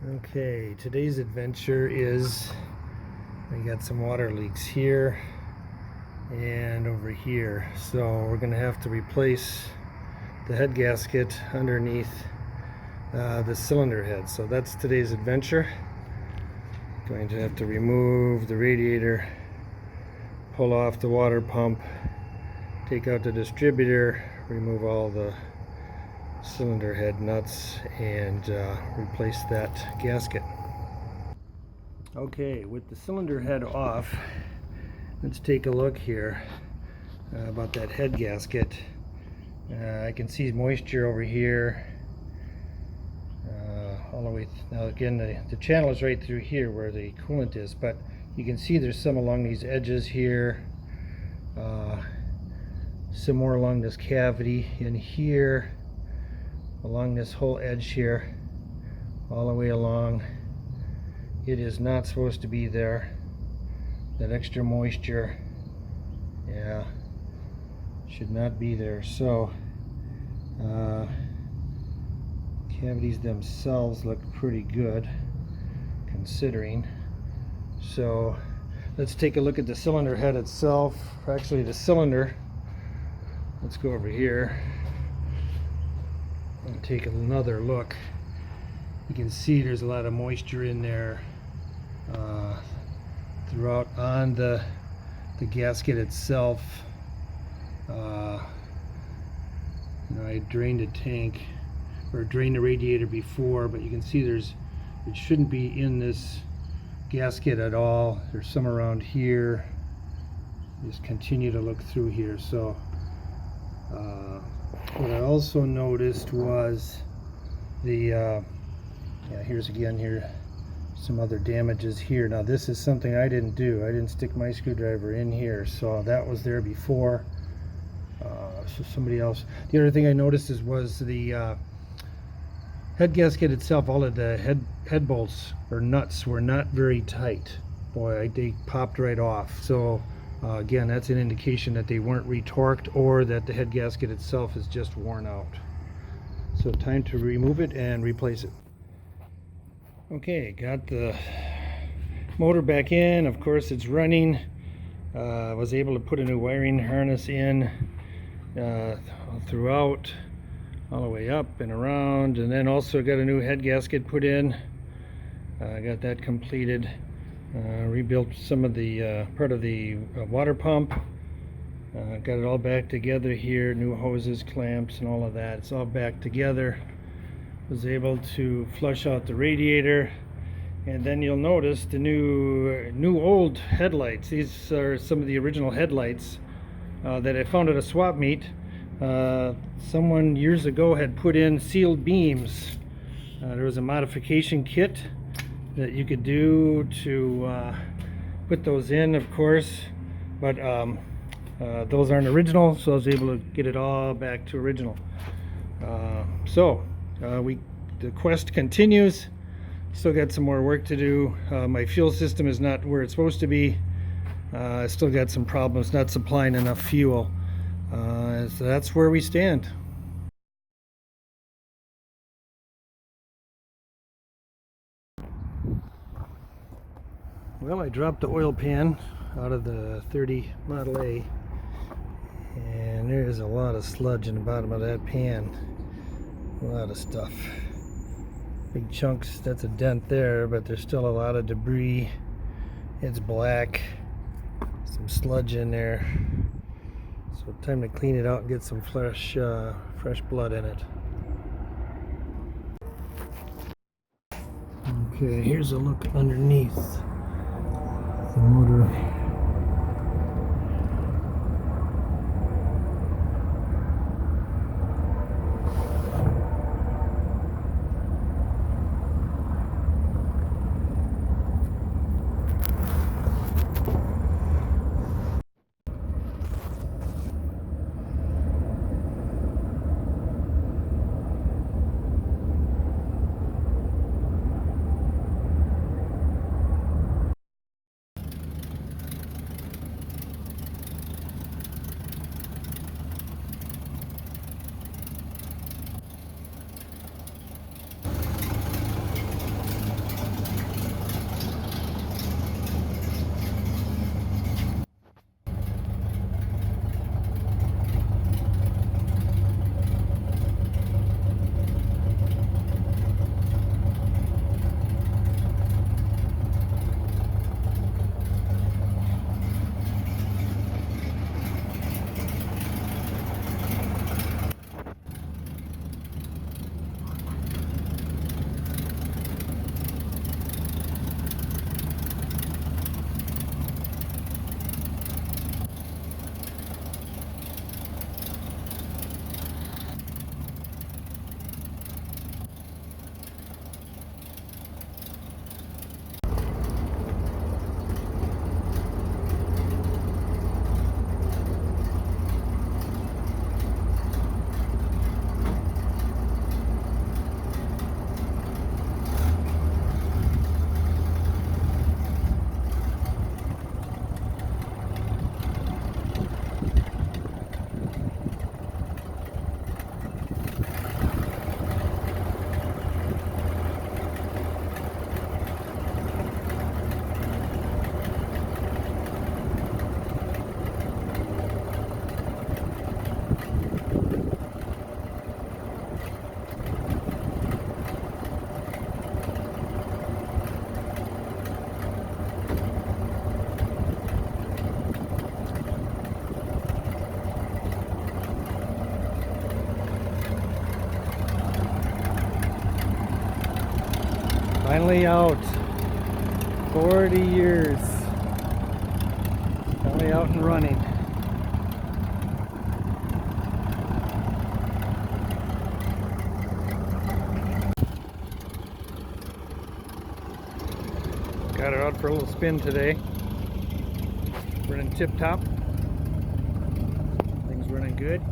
Okay, today's adventure is we got some water leaks here and over here, so we're gonna have to replace the head gasket underneath the cylinder head. So that's today's adventure. Going to have to remove the radiator, pull off the water pump, take out the distributor, remove all the cylinder head nuts, and replace that gasket. Okay, with the cylinder head off, let's take a look here about that head gasket. I can see moisture over here all the way now. Again, the channel is right through here where the coolant is, but you can see there's some along these edges here, some more along this cavity in here, along this whole edge here, all the way along. It is not supposed to be there. That extra moisture, yeah, should not be there. So cavities themselves look pretty good considering. So let's take a look at the cylinder head itself, or actually the cylinder. Let's go over here and take another look. You can see there's a lot of moisture in there throughout on the gasket itself. I drained the tank or drained the radiator before, but you can see it shouldn't be in this gasket at all. There's some around here. Just continue to look through here. So what I also noticed was here's again here some other damages here. Now this is something I didn't do. I didn't stick my screwdriver in here, so that was there before. So somebody else. The other thing I noticed was the head gasket itself. All of the head bolts or nuts were not very tight. Boy, they popped right off. So again, that's an indication that they weren't retorqued or that the head gasket itself is just worn out. So time to remove it and replace it. Okay, got the motor back in. Of course, it's running. Was able to put a new wiring harness in throughout, all the way up and around, and then also got a new head gasket put in. Got that completed. Rebuilt some of the part of the water pump. Got it all back together here. New hoses, clamps, and all of that. It's all back together. Was able to flush out the radiator, and then you'll notice the new old headlights. These are some of the original headlights that I found at a swap meet. Someone years ago had put in sealed beams. There was a modification kit that you could do to put those in, of course, but those aren't original, so I was able to get it all back to original. The quest continues. Still got some more work to do. My fuel system is not where it's supposed to be. I still got some problems not supplying enough fuel. So that's where we stand. Well, I dropped the oil pan out of the 30 Model A, and there's a lot of sludge in the bottom of that pan. A lot of stuff. Big chunks. That's a dent there, but there's still a lot of debris. It's black. Some sludge in there. So time to clean it out and get some fresh blood in it. Okay, here's a look underneath the motor. Finally out. 40 years. Finally out and running. Got it out for a little spin today. Running tip top. Things running good.